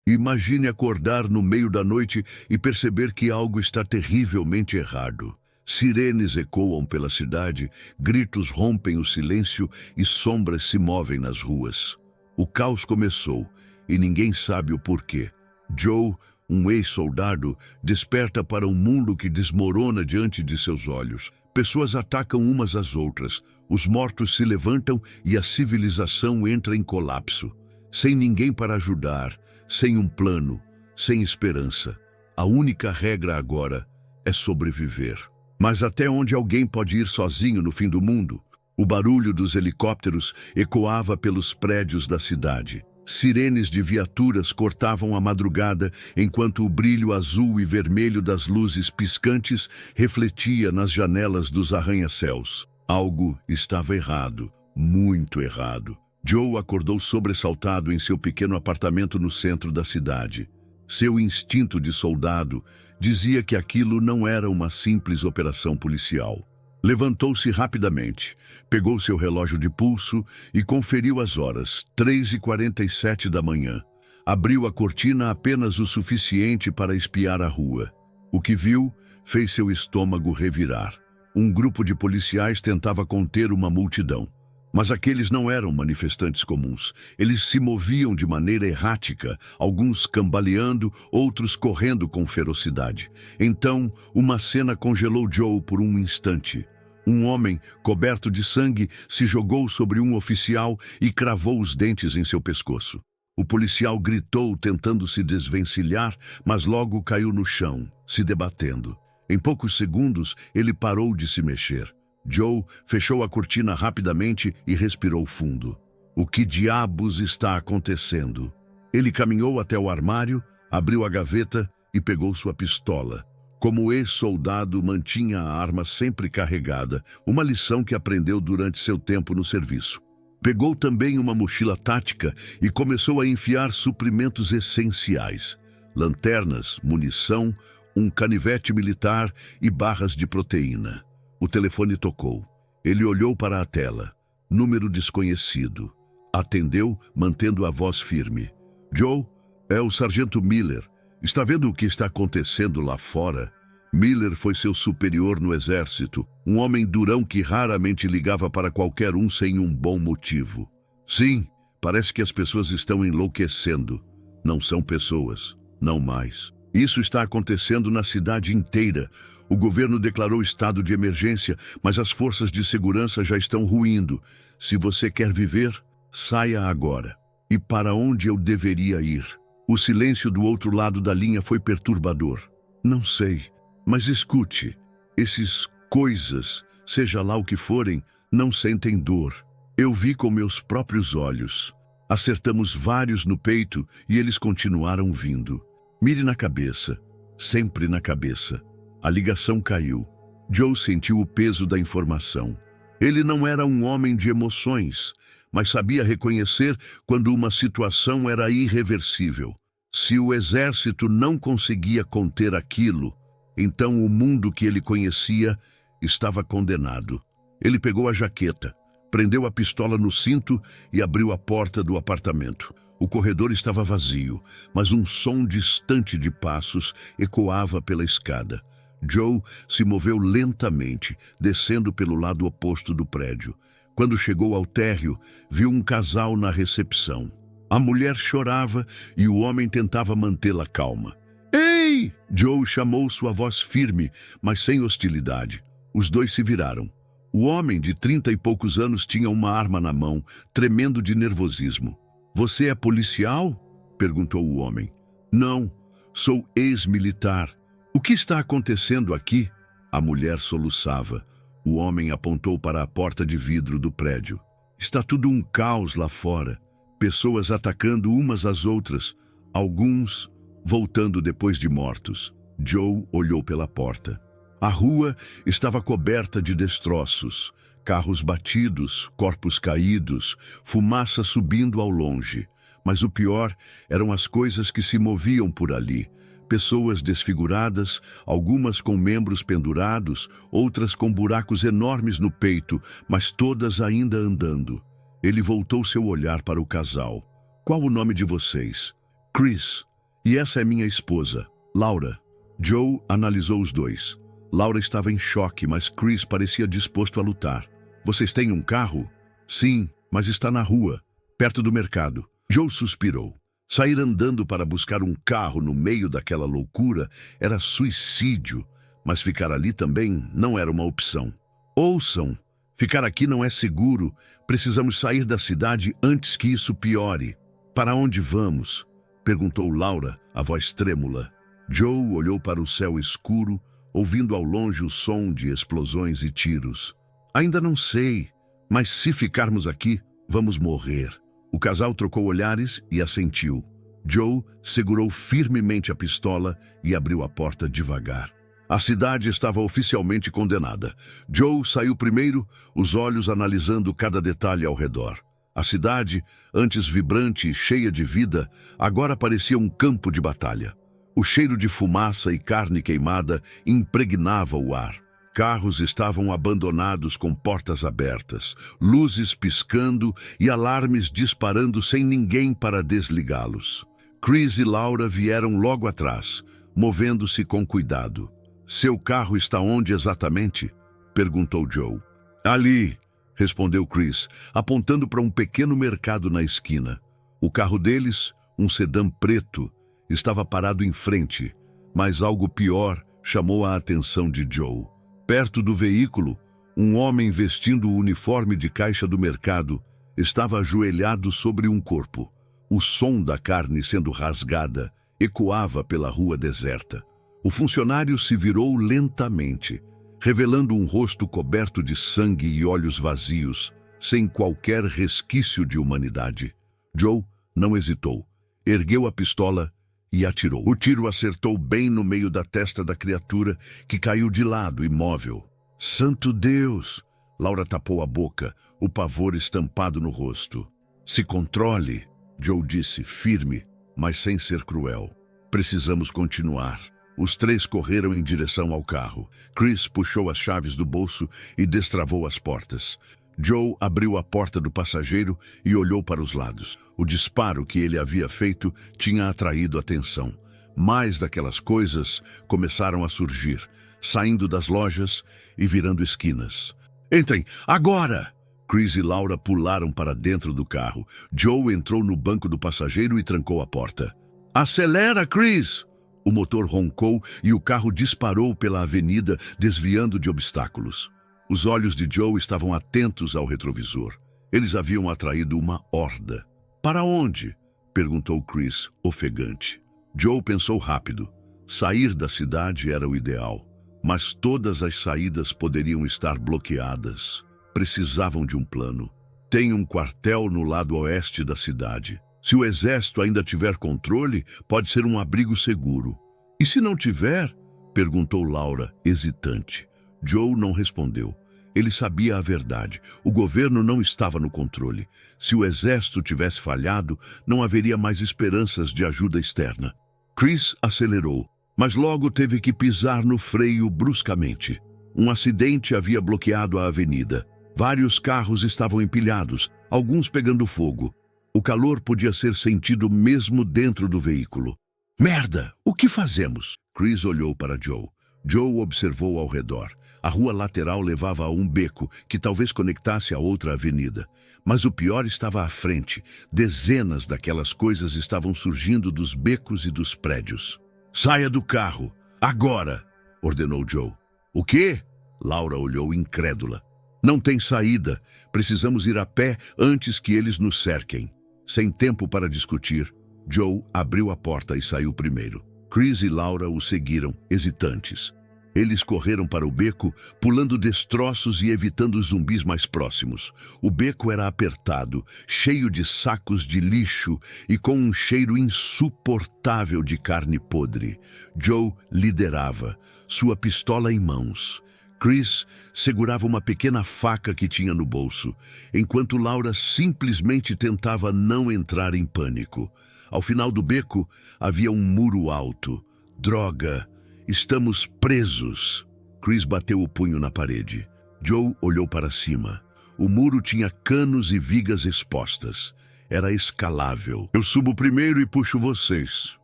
Imagine acordar no meio da noite e perceber que algo está terrivelmente errado. Sirenes ecoam pela cidade, gritos rompem o silêncio e sombras se movem nas ruas. O caos começou e ninguém sabe o porquê. Joe, um ex-soldado, desperta para um mundo que desmorona diante de seus olhos. Pessoas atacam umas às outras, os mortos se levantam e a civilização entra em colapso. Sem ninguém para ajudar, sem um plano, sem esperança. A única regra agora é sobreviver. Mas até onde alguém pode ir sozinho no fim do mundo? O barulho dos helicópteros ecoava pelos prédios da cidade. Sirenes de viaturas cortavam a madrugada, enquanto o brilho azul e vermelho das luzes piscantes refletia nas janelas dos arranha-céus. Algo estava errado, muito errado. Joe acordou sobressaltado em seu pequeno apartamento no centro da cidade. Seu instinto de soldado dizia que aquilo não era uma simples operação policial. Levantou-se rapidamente, pegou seu relógio de pulso e conferiu as horas, 3h47 da manhã. Abriu a cortina apenas o suficiente para espiar a rua. O que viu fez seu estômago revirar. Um grupo de policiais tentava conter uma multidão. Mas aqueles não eram manifestantes comuns. Eles se moviam de maneira errática, alguns cambaleando, outros correndo com ferocidade. Então, uma cena congelou Joe por um instante. Um homem, coberto de sangue, se jogou sobre um oficial e cravou os dentes em seu pescoço. O policial gritou, tentando se desvencilhar, mas logo caiu no chão, se debatendo. Em poucos segundos, ele parou de se mexer. Joe fechou a cortina rapidamente e respirou fundo. O que diabos está acontecendo? Ele caminhou até o armário, abriu a gaveta e pegou sua pistola. Como ex-soldado, mantinha a arma sempre carregada, uma lição que aprendeu durante seu tempo no serviço. Pegou também uma mochila tática e começou a enfiar suprimentos essenciais: lanternas, munição, um canivete militar e barras de proteína. O telefone tocou. Ele olhou para a tela. Número desconhecido. Atendeu, mantendo a voz firme. Joe, é o sargento Miller. Está vendo o que está acontecendo lá fora? Miller foi seu superior no exército, um homem durão que raramente ligava para qualquer um sem um bom motivo. Sim, parece que as pessoas estão enlouquecendo. Não são pessoas, não mais. Isso está acontecendo na cidade inteira. O governo declarou estado de emergência, mas as forças de segurança já estão ruindo. Se você quer viver, saia agora. E para onde eu deveria ir? O silêncio do outro lado da linha foi perturbador. Não sei, mas escute. Esses coisas, seja lá o que forem, não sentem dor. Eu vi com meus próprios olhos. Acertamos vários no peito e eles continuaram vindo. Mire na cabeça, sempre na cabeça. A ligação caiu. Joe sentiu o peso da informação. Ele não era um homem de emoções, mas sabia reconhecer quando uma situação era irreversível. Se o exército não conseguia conter aquilo, então o mundo que ele conhecia estava condenado. Ele pegou a jaqueta, prendeu a pistola no cinto e abriu a porta do apartamento. O corredor estava vazio, mas um som distante de passos ecoava pela escada. Joe se moveu lentamente, descendo pelo lado oposto do prédio. Quando chegou ao térreo, viu um casal na recepção. A mulher chorava e o homem tentava mantê-la calma. Ei! Joe chamou sua voz firme, mas sem hostilidade. Os dois se viraram. O homem, de 30 e poucos anos, tinha uma arma na mão, tremendo de nervosismo. Você é policial? Perguntou o homem. Não, sou ex-militar. O que está acontecendo aqui? A mulher soluçava. O homem apontou para a porta de vidro do prédio. Está tudo um caos lá fora. Pessoas atacando umas às outras. Alguns voltando depois de mortos. Joe olhou pela porta. A rua estava coberta de destroços. Carros batidos, corpos caídos, fumaça subindo ao longe. Mas o pior eram as coisas que se moviam por ali. Pessoas desfiguradas, algumas com membros pendurados, outras com buracos enormes no peito, mas todas ainda andando. Ele voltou seu olhar para o casal. Qual o nome de vocês? Chris. E essa é minha esposa, Laura. Joe analisou os dois. Laura estava em choque, mas Chris parecia disposto a lutar. Vocês têm um carro? Sim, mas está na rua, perto do mercado. Joe suspirou. Sair andando para buscar um carro no meio daquela loucura era suicídio, mas ficar ali também não era uma opção. Ouçam, ficar aqui não é seguro. Precisamos sair da cidade antes que isso piore. Para onde vamos? Perguntou Laura, a voz trêmula. Joe olhou para o céu escuro, ouvindo ao longe o som de explosões e tiros. Ainda não sei, mas se ficarmos aqui, vamos morrer. O casal trocou olhares e assentiu. Joe segurou firmemente a pistola e abriu a porta devagar. A cidade estava oficialmente condenada. Joe saiu primeiro, os olhos analisando cada detalhe ao redor. A cidade, antes vibrante e cheia de vida, agora parecia um campo de batalha. O cheiro de fumaça e carne queimada impregnava o ar. Carros estavam abandonados com portas abertas, luzes piscando e alarmes disparando sem ninguém para desligá-los. Chris e Laura vieram logo atrás, movendo-se com cuidado. Seu carro está onde exatamente? Perguntou Joe. Ali, respondeu Chris, apontando para um pequeno mercado na esquina. O carro deles, um sedã preto, estava parado em frente, mas algo pior chamou a atenção de Joe. Perto do veículo, um homem vestindo o uniforme de caixa do mercado estava ajoelhado sobre um corpo. O som da carne sendo rasgada ecoava pela rua deserta. O funcionário se virou lentamente, revelando um rosto coberto de sangue e olhos vazios, sem qualquer resquício de humanidade. Joe não hesitou, ergueu a pistola e atirou. O tiro acertou bem no meio da testa da criatura, que caiu de lado, imóvel. Santo Deus! Laura tapou a boca, o pavor estampado no rosto. Se controle, Joe disse, firme, mas sem ser cruel. Precisamos continuar. Os três correram em direção ao carro. Chris puxou as chaves do bolso e destravou as portas. Joe abriu a porta do passageiro e olhou para os lados. O disparo que ele havia feito tinha atraído atenção. Mais daquelas coisas começaram a surgir, saindo das lojas e virando esquinas. Entrem, agora! Chris e Laura pularam para dentro do carro. Joe entrou no banco do passageiro e trancou a porta. Acelera, Chris! O motor roncou e o carro disparou pela avenida, desviando de obstáculos. Os olhos de Joe estavam atentos ao retrovisor. Eles haviam atraído uma horda. Para onde? Perguntou Chris, ofegante. Joe pensou rápido. Sair da cidade era o ideal, mas todas as saídas poderiam estar bloqueadas. Precisavam de um plano. Tem um quartel no lado oeste da cidade. Se o exército ainda tiver controle, pode ser um abrigo seguro. E se não tiver? Perguntou Laura, hesitante. Joe não respondeu. Ele sabia a verdade. O governo não estava no controle. Se o exército tivesse falhado, não haveria mais esperanças de ajuda externa. Chris acelerou, mas logo teve que pisar no freio bruscamente. Um acidente havia bloqueado a avenida. Vários carros estavam empilhados, alguns pegando fogo. O calor podia ser sentido mesmo dentro do veículo. Merda! O que fazemos? Chris olhou para Joe. Joe observou ao redor. A rua lateral levava a um beco, que talvez conectasse a outra avenida. Mas o pior estava à frente. Dezenas daquelas coisas estavam surgindo dos becos e dos prédios. Saia do carro! Agora! Ordenou Joe. O quê? Laura olhou incrédula. Não tem saída. Precisamos ir a pé antes que eles nos cerquem. Sem tempo para discutir, Joe abriu a porta e saiu primeiro. Chris e Laura o seguiram, hesitantes. Eles correram para o beco, pulando destroços e evitando os zumbis mais próximos. O beco era apertado, cheio de sacos de lixo e com um cheiro insuportável de carne podre. Joe liderava, sua pistola em mãos. Chris segurava uma pequena faca que tinha no bolso, enquanto Laura simplesmente tentava não entrar em pânico. Ao final do beco, havia um muro alto. Droga! Estamos presos! Chris bateu o punho na parede. Joe olhou para cima. O muro tinha canos e vigas expostas. era escalável. Eu subo primeiro e puxo vocês.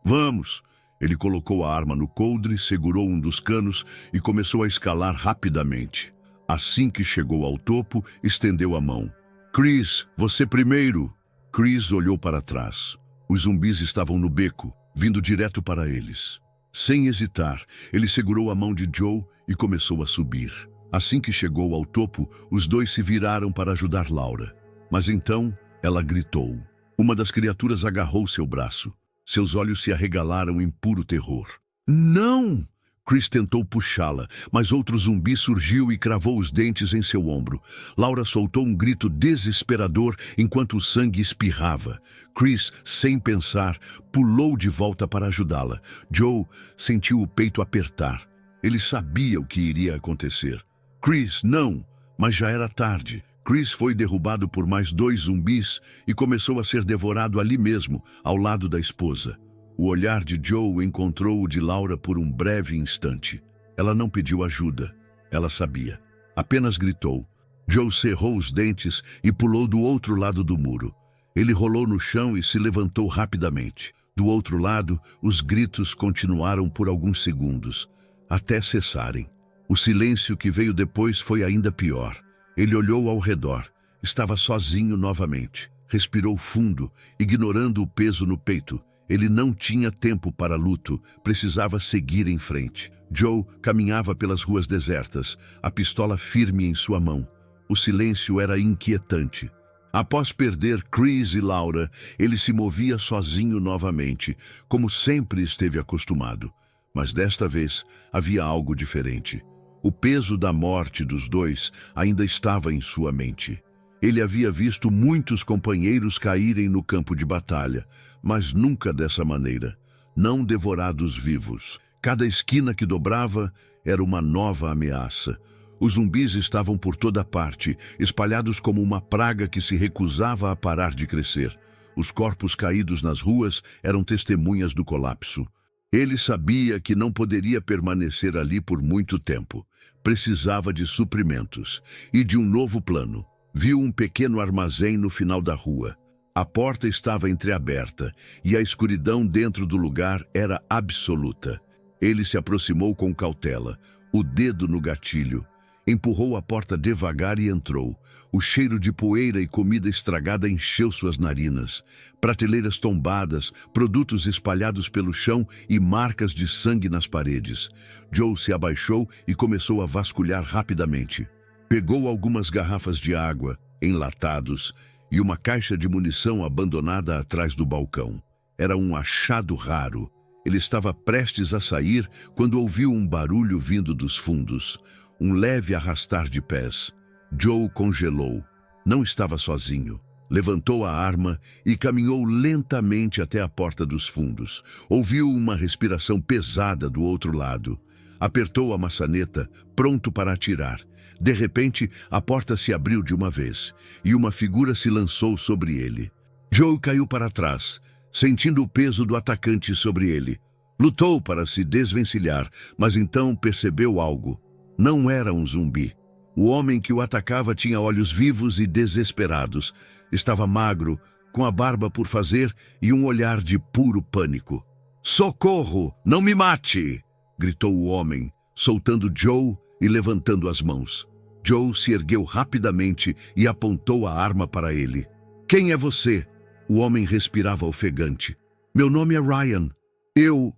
Vamos! Ele colocou a arma no coldre, segurou um dos canos e começou a escalar rapidamente. Assim que chegou ao topo, estendeu a mão. Chris, você primeiro! Chris olhou para trás. Os zumbis estavam no beco, vindo direto para eles. Sem hesitar, ele segurou a mão de Joe e começou a subir. Assim que chegou ao topo, os dois se viraram para ajudar Laura. Mas então, ela gritou. Uma das criaturas agarrou seu braço. Seus olhos se arregalaram em puro terror. Não! Chris tentou puxá-la, mas outro zumbi surgiu e cravou os dentes em seu ombro. Laura soltou um grito desesperador enquanto o sangue espirrava. Chris, sem pensar, pulou de volta para ajudá-la. Joe sentiu o peito apertar. Ele sabia o que iria acontecer. Chris, não! Mas já era tarde. Chris foi derrubado por mais 2 zumbis e começou a ser devorado ali mesmo, ao lado da esposa. O olhar de Joe encontrou o de Laura por um breve instante. Ela não pediu ajuda. Ela sabia. Apenas gritou. Joe cerrou os dentes e pulou do outro lado do muro. Ele rolou no chão e se levantou rapidamente. Do outro lado, os gritos continuaram por alguns segundos, até cessarem. O silêncio que veio depois foi ainda pior. Ele olhou ao redor. Estava sozinho novamente. Respirou fundo, ignorando o peso no peito. Ele não tinha tempo para luto, precisava seguir em frente. Joe caminhava pelas ruas desertas, a pistola firme em sua mão. O silêncio era inquietante. Após perder Chris e Laura, ele se movia sozinho novamente, como sempre esteve acostumado. Mas desta vez havia algo diferente. O peso da morte dos dois ainda estava em sua mente. Ele havia visto muitos companheiros caírem no campo de batalha, mas nunca dessa maneira, não devorados vivos. Cada esquina que dobrava era uma nova ameaça. Os zumbis estavam por toda parte, espalhados como uma praga que se recusava a parar de crescer. Os corpos caídos nas ruas eram testemunhas do colapso. Ele sabia que não poderia permanecer ali por muito tempo. Precisava de suprimentos e de um novo plano. Viu um pequeno armazém no final da rua. A porta estava entreaberta e a escuridão dentro do lugar era absoluta. Ele se aproximou com cautela, o dedo no gatilho. Empurrou a porta devagar e entrou. O cheiro de poeira e comida estragada encheu suas narinas. Prateleiras tombadas, produtos espalhados pelo chão e marcas de sangue nas paredes. Joe se abaixou e começou a vasculhar rapidamente. Pegou algumas garrafas de água, enlatados, e uma caixa de munição abandonada atrás do balcão. Era um achado raro. Ele estava prestes a sair quando ouviu um barulho vindo dos fundos. Um leve arrastar de pés. Joe congelou. Não estava sozinho. Levantou a arma e caminhou lentamente até a porta dos fundos. Ouviu uma respiração pesada do outro lado. Apertou a maçaneta, pronto para atirar. De repente, a porta se abriu de uma vez e uma figura se lançou sobre ele. Joe caiu para trás, sentindo o peso do atacante sobre ele. Lutou para se desvencilhar, mas então percebeu algo. Não era um zumbi. O homem que o atacava tinha olhos vivos e desesperados. Estava magro, com a barba por fazer e um olhar de puro pânico. "Socorro! Não me mate!" gritou o homem, soltando Joe e levantando as mãos. Joe se ergueu rapidamente e apontou a arma para ele. "Quem é você?" O homem respirava ofegante. "Meu nome é Ryan. Eu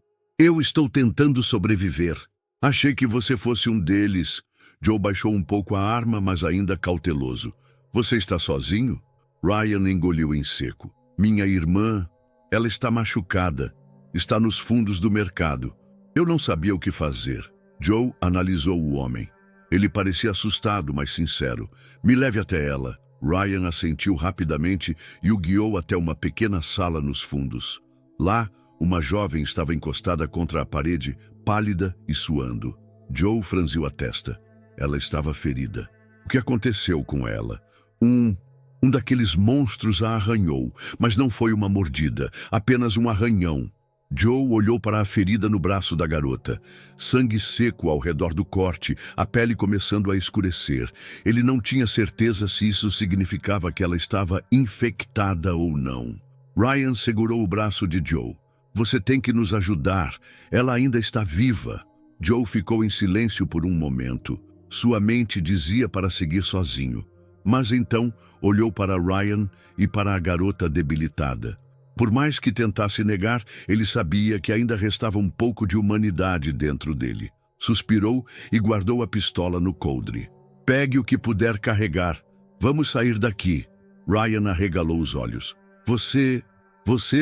estou tentando sobreviver." "Achei que você fosse um deles." Joe baixou um pouco a arma, mas ainda cauteloso. "Você está sozinho?" Ryan engoliu em seco. "Minha irmã, ela está machucada. Está nos fundos do mercado. Eu não sabia o que fazer." Joe analisou o homem. Ele parecia assustado, mas sincero. "Me leve até ela." Ryan assentiu rapidamente e o guiou até uma pequena sala nos fundos. Lá, uma jovem estava encostada contra a parede, pálida e suando. Joe franziu a testa. Ela estava ferida. O que aconteceu com ela? Um daqueles monstros a arranhou, mas não foi uma mordida, apenas um arranhão. Joe olhou para a ferida no braço da garota. Sangue seco ao redor do corte, a pele começando a escurecer. Ele não tinha certeza se isso significava que ela estava infectada ou não. Ryan segurou o braço de Joe. Você tem que nos ajudar. Ela ainda está viva. Joe ficou em silêncio por um momento. Sua mente dizia para seguir sozinho. Mas então olhou para Ryan e para a garota debilitada. Por mais que tentasse negar, ele sabia que ainda restava um pouco de humanidade dentro dele. Suspirou e guardou a pistola no coldre. Pegue o que puder carregar. Vamos sair daqui. Ryan arregalou os olhos. Você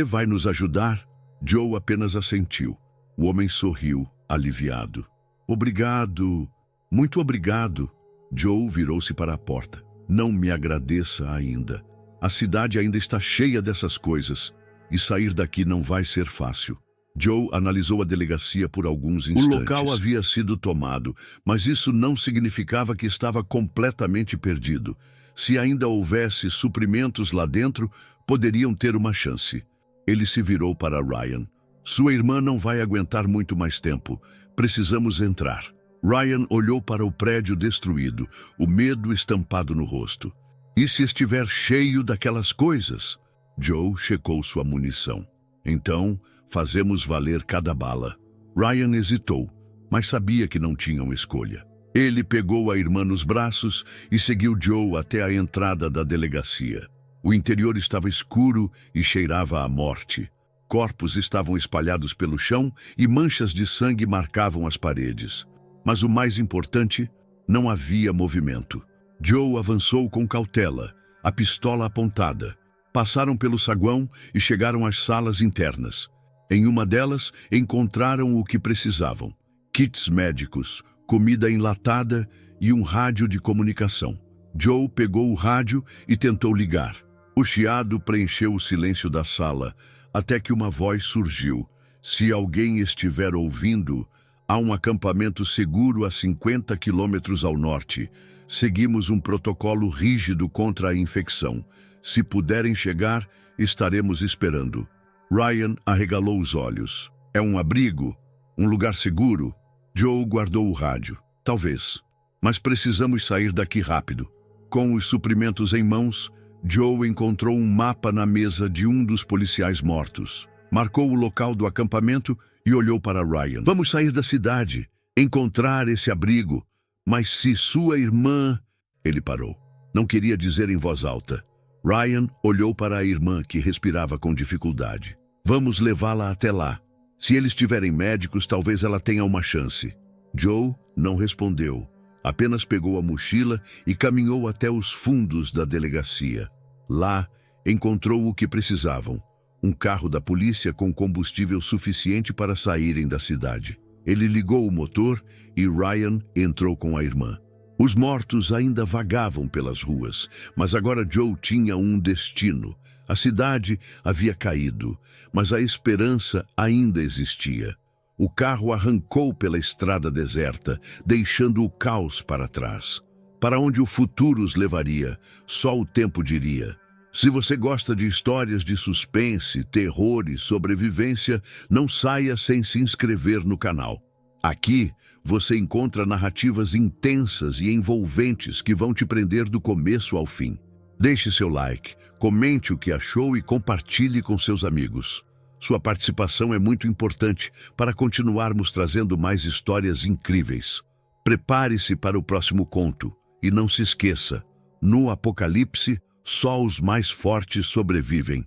vai nos ajudar? Joe apenas assentiu. O homem sorriu, aliviado. Obrigado. Muito obrigado. Joe virou-se para a porta. Não me agradeça ainda. A cidade ainda está cheia dessas coisas. E sair daqui não vai ser fácil. Joe analisou a delegacia por alguns instantes. O local havia sido tomado, mas isso não significava que estava completamente perdido. Se ainda houvesse suprimentos lá dentro, poderiam ter uma chance. Ele se virou para Ryan. Sua irmã não vai aguentar muito mais tempo. Precisamos entrar. Ryan olhou para o prédio destruído, o medo estampado no rosto. E se estiver cheio daquelas coisas? Joe checou sua munição. Então, fazemos valer cada bala. Ryan hesitou, mas sabia que não tinham escolha. Ele pegou a irmã nos braços e seguiu Joe até a entrada da delegacia. O interior estava escuro e cheirava a morte. Corpos estavam espalhados pelo chão e manchas de sangue marcavam as paredes. Mas o mais importante, não havia movimento. Joe avançou com cautela, a pistola apontada. Passaram pelo saguão e chegaram às salas internas. Em uma delas, encontraram o que precisavam. Kits médicos, comida enlatada e um rádio de comunicação. Joe pegou o rádio e tentou ligar. O chiado preencheu o silêncio da sala, até que uma voz surgiu. Se alguém estiver ouvindo, há um acampamento seguro a 50 quilômetros ao norte. Seguimos um protocolo rígido contra a infecção. Se puderem chegar, estaremos esperando. Ryan arregalou os olhos. É um abrigo? Um lugar seguro? Joe guardou o rádio. Talvez. Mas precisamos sair daqui rápido. Com os suprimentos em mãos, Joe encontrou um mapa na mesa de um dos policiais mortos. Marcou o local do acampamento e olhou para Ryan. Vamos sair da cidade, encontrar esse abrigo. Mas se sua irmã... Ele parou. Não queria dizer em voz alta. Ryan olhou para a irmã, que respirava com dificuldade. Vamos levá-la até lá. Se eles tiverem médicos, talvez ela tenha uma chance. Joe não respondeu. Apenas pegou a mochila e caminhou até os fundos da delegacia. Lá, encontrou o que precisavam. Um carro da polícia com combustível suficiente para saírem da cidade. Ele ligou o motor e Ryan entrou com a irmã. Os mortos ainda vagavam pelas ruas, mas agora Joe tinha um destino. A cidade havia caído, mas a esperança ainda existia. O carro arrancou pela estrada deserta, deixando o caos para trás. Para onde o futuro os levaria, só o tempo diria. Se você gosta de histórias de suspense, terror e sobrevivência, não saia sem se inscrever no canal. Aqui, você encontra narrativas intensas e envolventes que vão te prender do começo ao fim. Deixe seu like, comente o que achou e compartilhe com seus amigos. Sua participação é muito importante para continuarmos trazendo mais histórias incríveis. Prepare-se para o próximo conto e não se esqueça, no apocalipse, só os mais fortes sobrevivem.